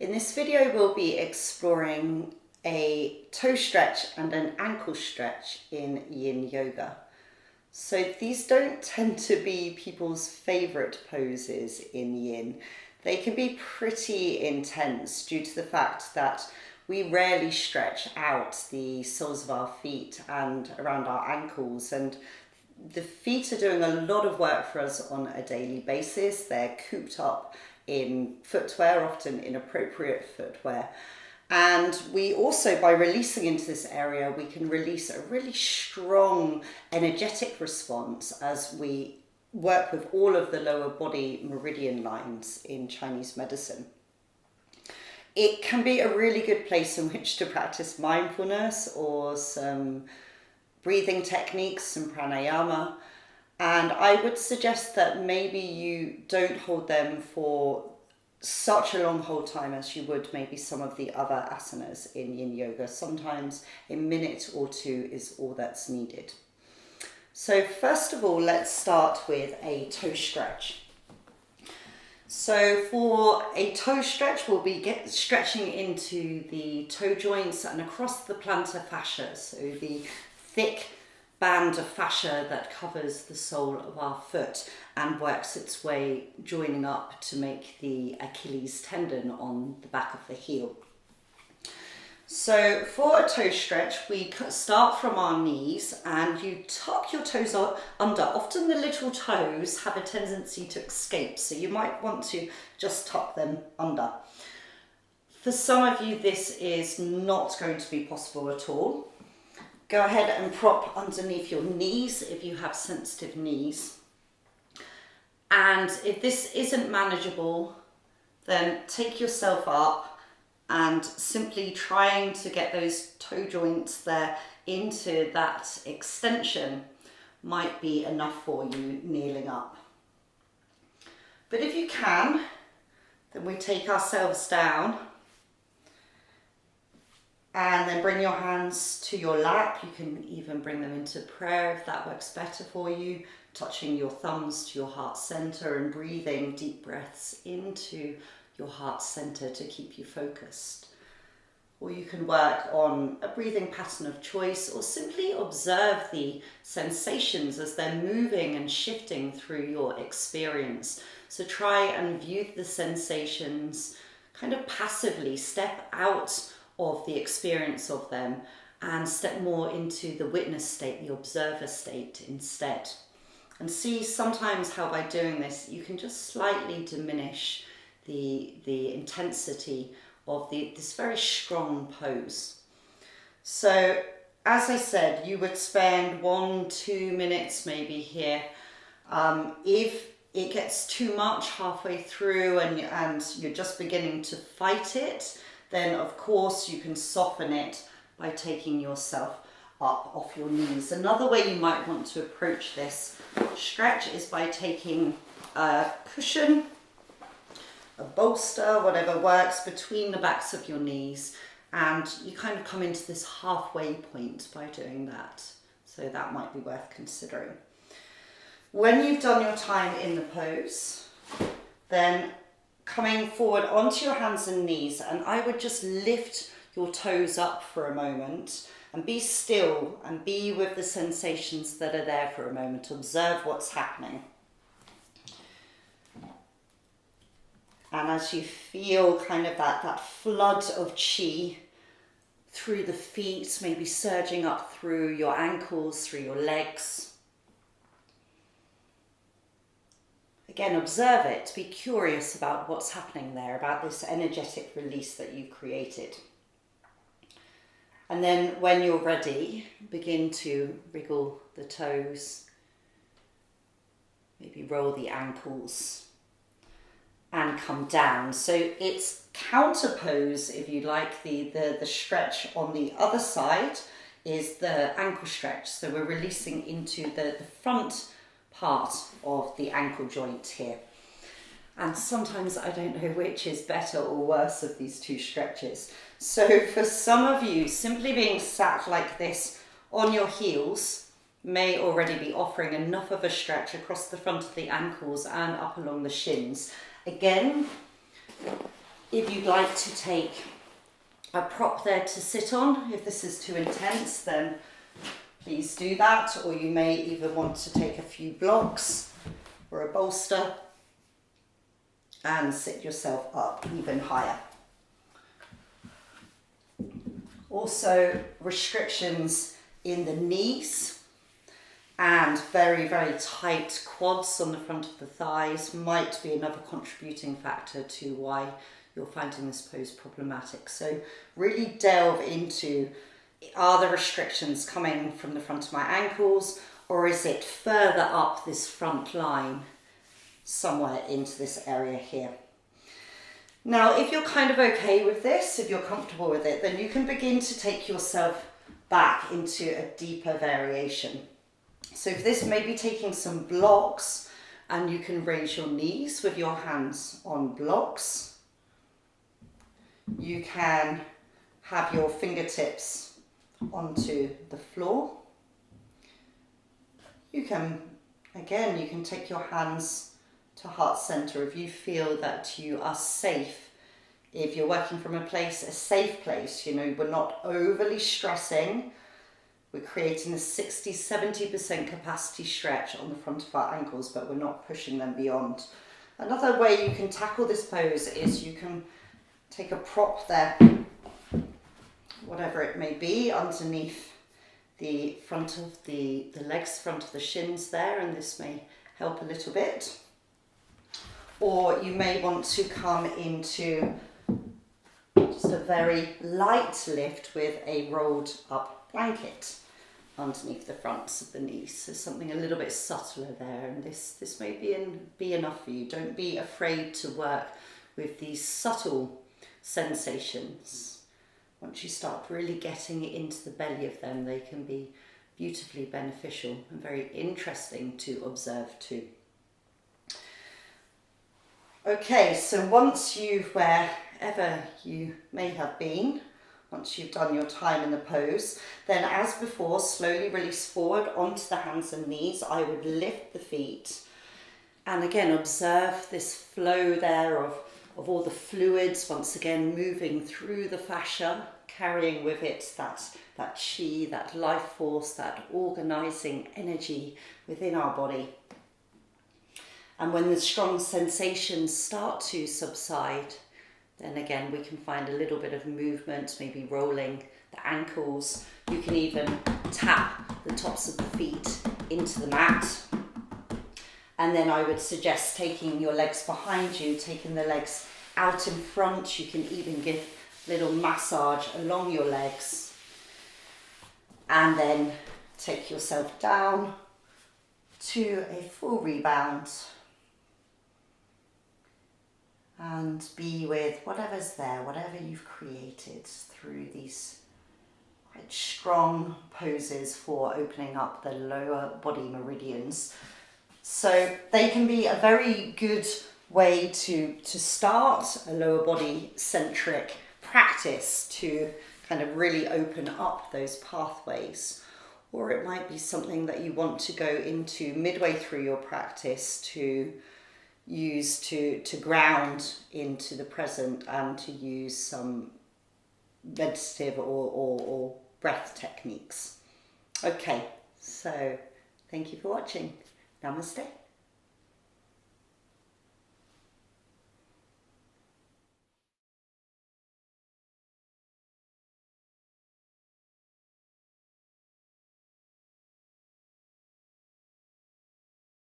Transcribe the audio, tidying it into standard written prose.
In this video, we'll be exploring a toe stretch and an ankle stretch in Yin Yoga. So these don't tend to be people's favorite poses in Yin. They can be pretty intense due to the fact that we rarely stretch out the soles of our feet and around our ankles, and the feet are doing a lot of work for us on a daily basis. They're cooped up in footwear, often inappropriate footwear. And we also, by releasing into this area, we can release a really strong energetic response as we work with all of the lower body meridian lines in Chinese medicine. It can be a really good place in which to practice mindfulness or some breathing techniques, some pranayama. And I would suggest that maybe you don't hold them for such a long hold time as you would maybe some of the other asanas in Yin Yoga. Sometimes a minute or two is all that's needed. So first of all, let's start with a toe stretch. So for a toe stretch, we'll be stretching into the toe joints and across the plantar fascia, so the thick band of fascia that covers the sole of our foot and works its way joining up to make the Achilles tendon on the back of the heel. So for a toe stretch, we start from our knees and you tuck your toes under. Often the little toes have a tendency to escape, so you might want to just tuck them under. For some of you, this is not going to be possible at all. Go ahead and prop underneath your knees if you have sensitive knees. And if this isn't manageable, then take yourself up and simply trying to get those toe joints there into that extension might be enough for you kneeling up. But if you can, then we take ourselves down and then bring your hands to your lap. You can even bring them into prayer if that works better for you, touching your thumbs to your heart center and breathing deep breaths into your heart center to keep you focused. Or you can work on a breathing pattern of choice or simply observe the sensations as they're moving and shifting through your experience. So try and view the sensations kind of passively, step out of the experience of them and step more into the witness state, the observer state instead. And see sometimes how by doing this you can just slightly diminish the intensity of this very strong pose. So as I said, you would spend 1-2 minutes maybe here. If it gets too much halfway through and you're just beginning to fight it, then of course you can soften it by taking yourself up off your knees. Another way you might want to approach this stretch is by taking a cushion, a bolster, whatever works, between the backs of your knees, and you kind of come into this halfway point by doing that. So that might be worth considering. When you've done your time in the pose, then coming forward onto your hands and knees, and I would just lift your toes up for a moment and be still and be with the sensations that are there for a moment. Observe what's happening. And as you feel kind of that flood of chi through the feet, maybe surging up through your ankles, through your legs. Again, observe it, be curious about what's happening there, about this energetic release that you created. And then when you're ready, begin to wriggle the toes, maybe roll the ankles and come down. So it's counter pose, if you like. The stretch on the other side is the ankle stretch. So we're releasing into the front part of the ankle joint here. And sometimes I don't know which is better or worse of these two stretches. So for some of you, simply being sat like this on your heels may already be offering enough of a stretch across the front of the ankles and up along the shins. Again, If you'd like to take a prop there to sit on, if this is too intense, then please do that, or you may even want to take a few blocks or a bolster and sit yourself up even higher. Also, restrictions in the knees and very, very tight quads on the front of the thighs might be another contributing factor to why you're finding this pose problematic. So really delve into, are the restrictions coming from the front of my ankles, or is it further up this front line somewhere into this area here? Now, if you're kind of okay with this, if you're comfortable with it, then you can begin to take yourself back into a deeper variation. So for this, maybe taking some blocks, and you can raise your knees with your hands on blocks. You can have your fingertips onto the floor. You can, again, you can take your hands to heart center if you feel that you are safe. If you're working from a safe place, you know, we're not overly stressing. We're creating a 60-70% capacity stretch on the front of our ankles, but we're not pushing them beyond. Another way you can tackle this pose is you can take a prop there, whatever it may be, underneath the front of the legs, front of the shins there, and this may help a little bit. Or you may want to come into just a very light lift with a rolled up blanket underneath the fronts of the knees. So something a little bit subtler there, and this may be enough for you. Don't be afraid to work with these subtle sensations. Once you start really getting into the belly of them, they can be beautifully beneficial and very interesting to observe too. Okay, so once you've, wherever you may have been, once you've done your time in the pose, then as before, slowly release forward onto the hands and knees. I would lift the feet, and again, observe this flow there of all the fluids, once again, moving through the fascia, carrying with it that chi, that life force, that organizing energy within our body. And when the strong sensations start to subside, then again, we can find a little bit of movement, maybe rolling the ankles. You can even tap the tops of the feet into the mat. And then I would suggest taking your legs behind you, taking the legs out in front. You can even give a little massage along your legs. And then take yourself down to a full rebound. And be with whatever's there, whatever you've created through these quite strong poses for opening up the lower body meridians. So they can be a very good way to start a lower body centric practice to kind of really open up those pathways. Or it might be something that you want to go into midway through your practice to use to ground into the present and to use some meditative or breath techniques. Okay, so thank you for watching. Namaste.